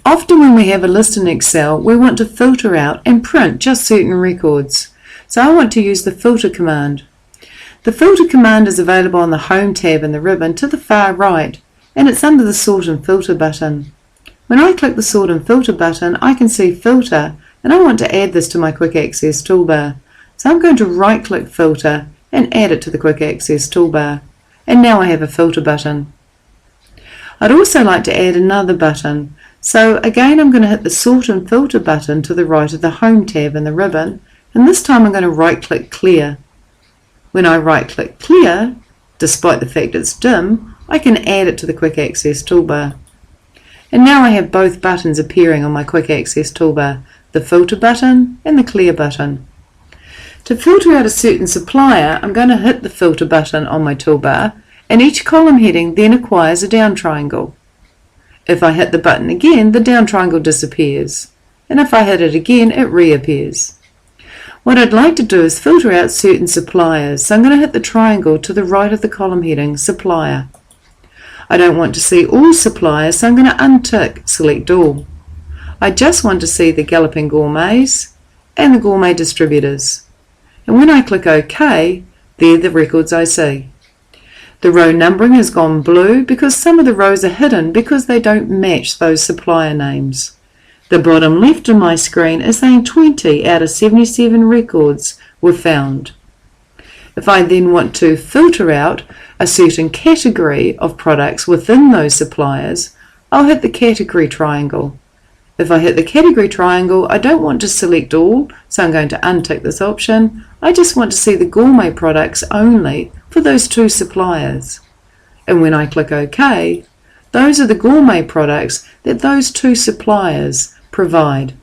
Often when we have a list in Excel, we want to filter out and print just certain records. So I want to use the filter command. The filter command is available on the Home tab in the ribbon to the far right, and it's under the Sort and Filter button. When I click the Sort and Filter button, I can see Filter, and I want to add this to my Quick Access toolbar. So I'm going to right-click Filter and add it to the Quick Access toolbar. And now I have a filter button. I'd also like to add another button. So again, I'm going to hit the Sort and Filter button to the right of the Home tab in the ribbon, and this time I'm going to right-click Clear. When I right-click Clear, despite the fact it's dim, I can add it to the Quick Access toolbar. And now I have both buttons appearing on my Quick Access toolbar, the Filter button and the Clear button. To filter out a certain supplier, I'm going to hit the Filter button on my toolbar, and each column heading then acquires a down triangle. If I hit the button again, the down triangle disappears, and if I hit it again, it reappears. What I'd like to do is filter out certain suppliers, so I'm going to hit the triangle to the right of the column heading Supplier. I don't want to see all suppliers, so I'm going to untick Select All. I just want to see the Galloping Gourmets and the Gourmet Distributors. And when I click OK, they're the records I see. The row numbering has gone blue because some of the rows are hidden because they don't match those supplier names. The bottom left of my screen is saying 20 out of 77 records were found. If I then want to filter out a certain category of products within those suppliers, I'll hit the category triangle. If I hit the category triangle, I don't want to select all, so I'm going to untick this option. I just want to see the gourmet products only for those two suppliers. And when I click OK, those are the gourmet products that those two suppliers provide,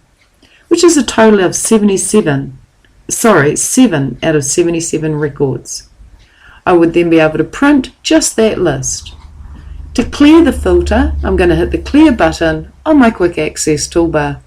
which is a total of 7 out of 77 records. I would then be able to print just that list. To clear the filter, I'm going to hit the Clear button on my Quick Access toolbar.